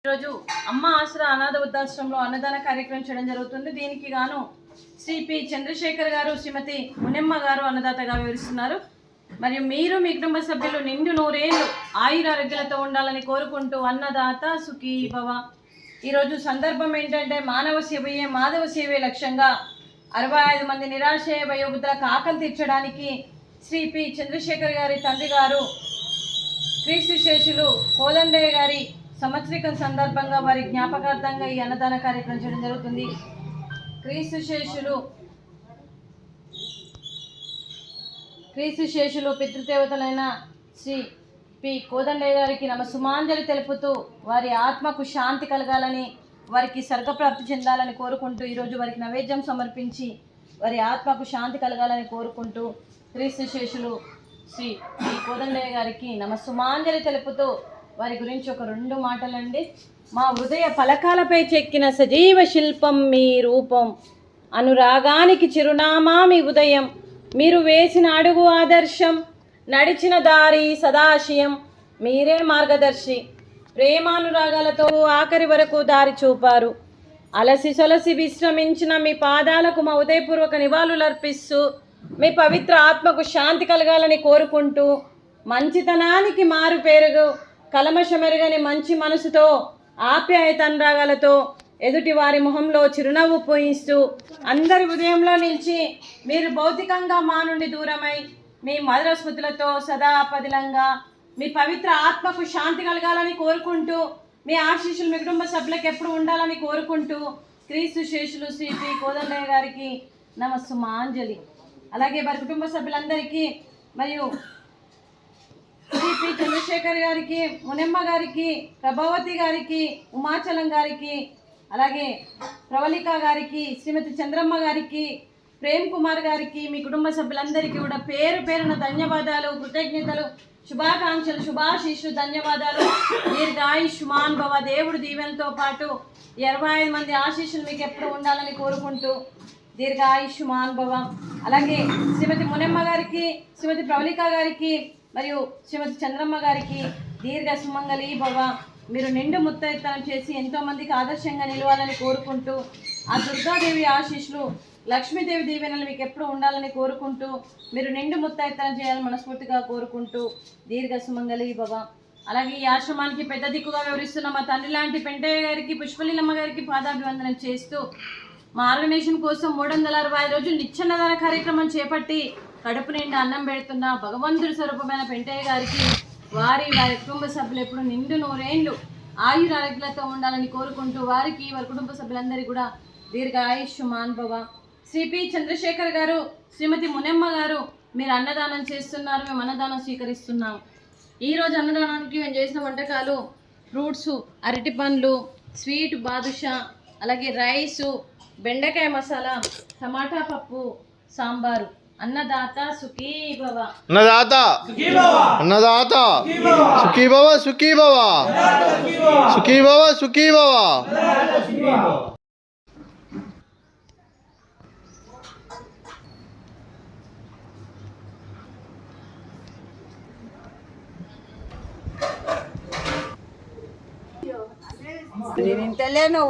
ఈరోజు అమ్మ ఆసరా అనాథ వృద్ధాశ్రమంలో అన్నదాన కార్యక్రమం చేయడం జరుగుతుంది. దీనికి గాను శ్రీ పి చంద్రశేఖర్ గారు, శ్రీమతి మునెమ్మ గారు అన్నదాతగా వివరిస్తున్నారు. మరియు మీరు మీ కుటుంబ సభ్యులు నిండు నూరేళ్లు ఆయురారోగ్యాలతో ఉండాలని కోరుకుంటూ అన్నదాత సుఖీ భవ. ఈరోజు సందర్భం ఏంటంటే మానవ సేవయే మాధవ సేవే లక్ష్యంగా 65 మంది నిరాశయ వయోవృద్ధులకు ఆకలి తీర్చడానికి శ్రీ పి చంద్రశేఖర్ గారి తండ్రి గారు క్రీస్తు శేషులు కోదండయ్య గారి సంవత్సరికం సందర్భంగా వారి జ్ఞాపకార్థంగా ఈ అన్నదాన కార్యక్రమం చేయడం జరుగుతుంది. క్రీస్తు శేషులు పితృదేవతలైన శ్రీ పి కోదండయ్య గారికి నమస్సుమాంజలి తెలుపుతూ వారి ఆత్మకు శాంతి కలగాలని, వారికి స్వర్గప్రాప్తి చెందాలని కోరుకుంటూ ఈరోజు వారికి నైవేద్యం సమర్పించి వారి ఆత్మకు శాంతి కలగాలని కోరుకుంటూ క్రీస్తు శేషులు శ్రీ పి కోదండయ్య గారికి నమస్సుమాంజలి తెలుపుతూ వారి గురించి ఒక 2 మాటలండి. మా హృదయ పలకాలపై చెక్కిన సజీవ శిల్పం మీ రూపం, అనురాగానికి చిరునామా మీ ఉదయం, మీరు వేసిన అడుగు ఆదర్శం, నడిచిన దారి సదాశయం, మీరే మార్గదర్శి, ప్రేమానురాగాలతో ఆఖరి వరకు దారి చూపారు. అలసి సొలసి విశ్రమించిన మీ పాదాలకు మా ఉదయపూర్వక నివాళులర్పిస్తూ మీ పవిత్ర ఆత్మకు శాంతి కలగాలని కోరుకుంటూ మంచితనానికి మారు పేరుగు కలమషమెరుగని మంచి మనసుతో ఆప్యాయతనురాగాలతో ఎదుటి వారి మొహంలో చిరునవ్వు పోయిస్తూ అందరి ఉదయంలో నిలిచి మీరు భౌతికంగా మా నుండి దూరమై మీ మధుర స్మృతులతో సదా పదిలంగా మీ పవిత్ర ఆత్మకు శాంతి కలగాలని కోరుకుంటూ మీ ఆశీస్సులు మీ కుటుంబ సభ్యులకు ఎప్పుడు ఉండాలని కోరుకుంటూ క్రీస్తు శేషులు శ్రీ పి కోదండయ్య గారికి నమస్సుమాంజలి. అలాగే వారి కుటుంబ సభ్యులందరికీ మరియు శ్రీ పి చంద్రశేఖర్ గారికి, మునెమ్మ గారికి, ప్రభావతి గారికి, ఉమాచలం గారికి, అలాగే ప్రవళిక గారికి, శ్రీమతి చంద్రమ్మ గారికి, ప్రేమ్ కుమార్ గారికి, మీ కుటుంబ సభ్యులందరికీ కూడా పేరు పేరున ధన్యవాదాలు, కృతజ్ఞతలు, శుభాకాంక్షలు, శుభాశీస్సులు, ధన్యవాదాలు. దీర్ఘాయుష్మాన్ భవ. దేవుడు దీవెనతో పాటు 25 మంది ఆశీస్సులు మీకు ఎప్పుడు ఉండాలని కోరుకుంటూ దీర్ఘాయుష్మాన్ భవ. అలాగే శ్రీమతి మునెమ్మ గారికి, శ్రీమతి ప్రవళిక గారికి మరియు శ్రీమతి చంద్రమ్మ గారికి దీర్ఘ సుమంగళి భవ. మీరు నిండు ముత్తైతనం చేసి ఎంతోమందికి ఆదర్శంగా నిలవాలని కోరుకుంటూ ఆ దుర్గాదేవి ఆశీస్సులు, లక్ష్మీదేవి దీవెనలు మీకు ఎప్పుడు ఉండాలని కోరుకుంటూ మీరు నిండు ముత్తైతనం చేయాలని మనస్ఫూర్తిగా కోరుకుంటూ దీర్ఘ సుమంగళి భవ. అలాగే ఈ ఆశ్రమానికి పెద్ద దిక్కుగా వివరిస్తున్న మా తండ్రి లాంటి పెంటయ్య గారికి, పుష్పలీలమ్మ గారికి పాదాభివందనం చేస్తూ మా ఆర్గనైజేషన్ కోసం 365 రోజులు నిత్యాన్నదాన కార్యక్రమం చేపట్టి కడుపు నిండా అన్నం పెడుతున్న భగవంతుడి స్వరూపమైన పెంటయ్య గారికి వారి కుటుంబ సభ్యులు ఎప్పుడు నిండు నూరేళ్లు ఆయురారోగ్యాలతో ఉండాలని కోరుకుంటూ వారికి వారి కుటుంబ సభ్యులందరికీ కూడా దీర్ఘ ఆయుష్మాన్ భవ. శ్రీ పి చంద్రశేఖర్ గారు, శ్రీమతి మునెమ్మ గారు, మీరు అన్నదానం చేస్తున్నారు, మేము అన్నదానం స్వీకరిస్తున్నాం. ఈరోజు అన్నదానానికి మేము చేసిన వంటకాలు ఫ్రూట్స్, అరటి పండ్లు, స్వీట్ బాదుషా, అలాగే రైసు, బెండకాయ మసాలా, టమాటా పప్పు, సాంబారు. అన్నదాత సుఖీ భవ. అన్నదాత అన్నదాత సుఖీ భవ, సుఖీ భవ, సుఖీ భవ, సుఖీ భవ. నేను ఇంతలేను